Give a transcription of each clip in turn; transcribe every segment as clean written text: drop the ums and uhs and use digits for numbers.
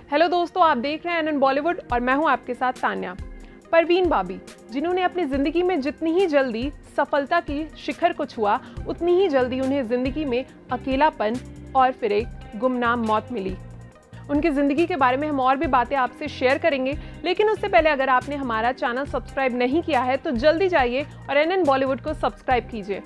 Hello दोस्तों, आप देख रहे हैं एनएन बॉलीवुड और मैं हूं आपके साथ तान्या। परवीन बाबी, जिन्होंने अपनी जिंदगी में जितनी ही जल्दी सफलता की शिखर को छुआ, उतनी ही जल्दी उन्हें जिंदगी में अकेलापन और फिर एक गुमनाम मौत मिली। उनकी जिंदगी के बारे में हम और भी बातें आपसे शेयर करेंगे, लेकिन उससे पहले अगर आपने हमारा चैनल सब्सक्राइब नहीं किया है तो जल्दी जाइए और एनएन बॉलीवुड को सब्सक्राइब कीजिए।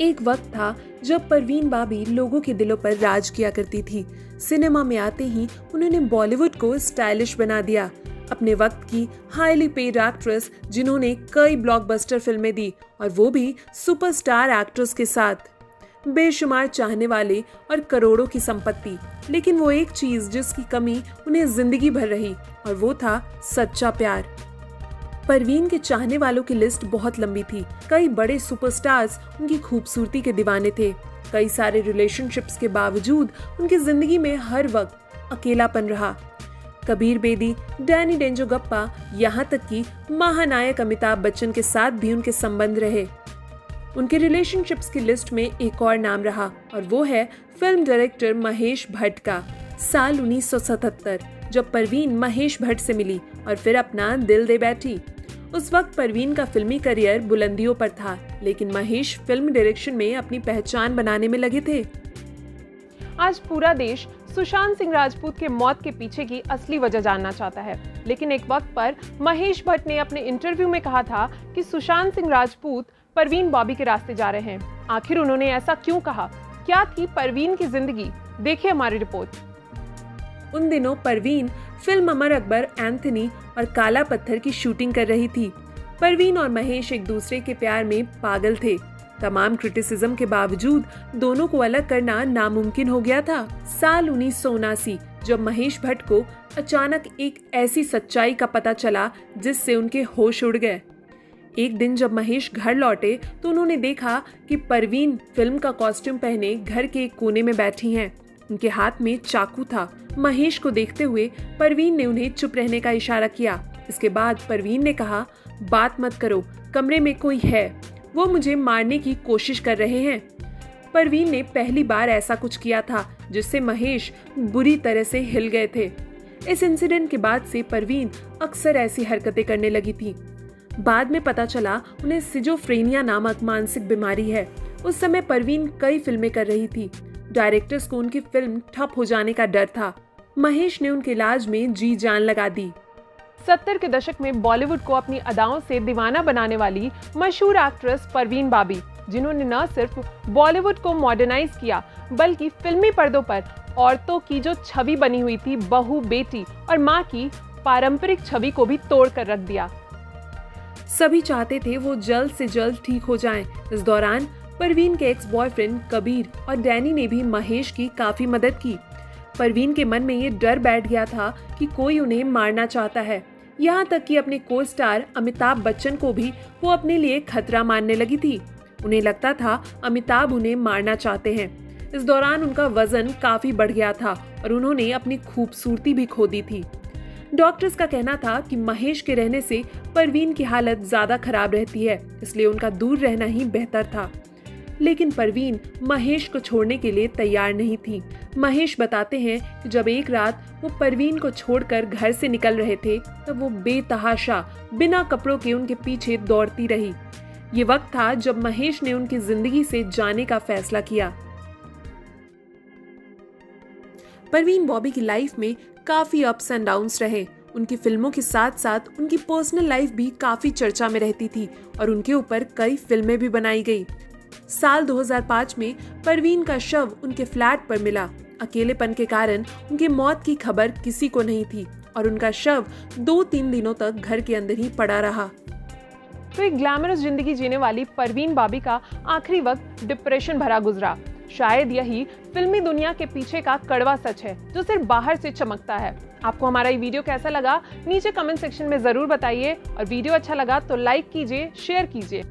एक वक्त था जब परवीन बाबी लोगों के दिलों पर राज किया करती थी। सिनेमा में आते ही उन्होंने बॉलीवुड को स्टाइलिश बना दिया। अपने वक्त की हाईली पेड एक्ट्रेस जिन्होंने कई ब्लॉकबस्टर फिल्में दी और वो भी सुपरस्टार एक्ट्रेस के साथ। बेशुमार चाहने वाले और करोड़ों की संपत्ति, लेकिन वो एक चीज जिसकी कमी उन्हें जिंदगी भर रही और वो था सच्चा प्यार। परवीन के चाहने वालों की लिस्ट बहुत लंबी थी। कई बड़े सुपरस्टार्स उनकी खूबसूरती के दीवाने थे। कई सारे रिलेशनशिप्स के बावजूद उनकी जिंदगी में हर वक्त अकेलापन रहा। कबीर बेदी, डैनी डेंजोगप्पा, यहाँ तक कि महानायक अमिताभ बच्चन के साथ भी उनके संबंध रहे। उनके रिलेशनशिप्स की लिस्ट में एक और नाम रहा और वो है फिल्म डायरेक्टर महेश भट्ट का। साल 1977 जब परवीन महेश भट्ट से मिली और फिर अपना दिल दे बैठी। उस वक्त परवीन का फिल्मी करियर बुलंदियों पर था, लेकिन महेश फिल्म डायरेक्शन में अपनी पहचान बनाने में लगे थे। आज पूरा देश सुशांत सिंह राजपूत के मौत के पीछे की असली वजह जानना चाहता है, लेकिन एक वक्त पर महेश भट्ट ने अपने इंटरव्यू में कहा था कि सुशांत सिंह राजपूत परवीन बाबी के रास्ते जा रहे हैं। आखिर उन्होंने ऐसा क्यों कहा? क्या थी परवीन की जिंदगी? देखिए हमारी रिपोर्ट। उन दिनों परवीन फिल्म अमर अकबर, एंथनी और काला पत्थर की शूटिंग कर रही थी। परवीन और महेश एक दूसरे के प्यार में पागल थे। तमाम क्रिटिसिज्म के बावजूद दोनों को अलग करना नामुमकिन हो गया था। साल 1979 जब महेश भट्ट को अचानक एक ऐसी सच्चाई का पता चला जिससे उनके होश उड़ गए। एक दिन जब महेश घर लौटे तो उन्होंने देखा कि परवीन फिल्म का कॉस्ट्यूम पहने घर के एक कोने में बैठी हैं। उनके हाथ में चाकू था। महेश को देखते हुए परवीन ने उन्हें चुप रहने का इशारा किया। इसके बाद परवीन ने कहा, बात मत करो, कमरे में कोई है, वो मुझे मारने की कोशिश कर रहे हैं। परवीन ने पहली बार ऐसा कुछ किया था जिससे महेश बुरी तरह से हिल गए थे। इस इंसिडेंट के बाद से परवीन अक्सर ऐसी हरकतें करने लगी थी। बाद में पता चला उन्हें सिजोफ्रेनिया नामक मानसिक बीमारी है। उस समय परवीन कई फिल्में कर रही थी। डायरेक्टर्स को उनकी फिल्म ठप हो जाने का डर था। महेश ने उनके इलाज में जी जान लगा दी। 70 के दशक में बॉलीवुड को अपनी अदाओं से दीवाना बनाने वाली मशहूर एक्ट्रेस परवीन बाबी, जिन्होंने न सिर्फ बॉलीवुड को मॉडर्नाइज किया बल्कि फिल्मी पर्दों पर औरतों की जो छवि बनी हुई थी, बहू, बेटी और माँ की पारंपरिक छवि को भी तोड़ कर रख दिया। सभी चाहते थे वो जल्द से जल्द ठीक हो जाएं। इस दौरान परवीन के एक्स बॉयफ्रेंड कबीर और डैनी ने भी महेश की काफी मदद की। परवीन के मन में ये डर बैठ गया था कि कोई उन्हें मारना चाहता है। यहाँ तक कि अपने को स्टार अमिताभ बच्चन को भी वो अपने लिए खतरा मानने लगी थी। उन्हें लगता था अमिताभ उन्हें मारना चाहते हैं। इस दौरान उनका वजन काफी बढ़ गया था और उन्होंने अपनी खूबसूरती भी खो दी थी। डॉक्टर्स का कहना था कि महेश के रहने से परवीन की हालत ज्यादा खराब रहती है, इसलिए उनका दूर रहना ही बेहतर था। लेकिन परवीन महेश को छोड़ने के लिए तैयार नहीं थी। महेश बताते हैं कि जब एक रात वो परवीन को छोड़कर घर से निकल रहे थे तब वो बेतहाशा बिना कपड़ों के उनके पीछे दौड़ती रही। ये वक्त था जब महेश ने उनकी जिंदगी से जाने का फैसला किया। परवीन बॉबी की लाइफ में काफी अप्स एंड डाउन्स रहे। उनकी फिल्मों के साथ साथ उनकी पर्सनल लाइफ भी काफी चर्चा में रहती थी और उनके ऊपर कई फिल्में भी बनाई गई। साल 2005 में परवीन का शव उनके फ्लैट पर मिला। अकेलेपन के कारण उनकी मौत की खबर किसी को नहीं थी और उनका शव 2-3 दिनों तक घर के अंदर ही पड़ा रहा। तो एक ग्लैमरस जिंदगी जीने वाली परवीन बाबी का आखिरी वक्त डिप्रेशन भरा गुजरा। शायद यही फिल्मी दुनिया के पीछे का कड़वा सच है जो सिर्फ बाहर से चमकता है। आपको हमारा ये वीडियो कैसा लगा नीचे कमेंट सेक्शन में जरूर बताइए और वीडियो अच्छा लगा तो लाइक कीजिए, शेयर कीजिए।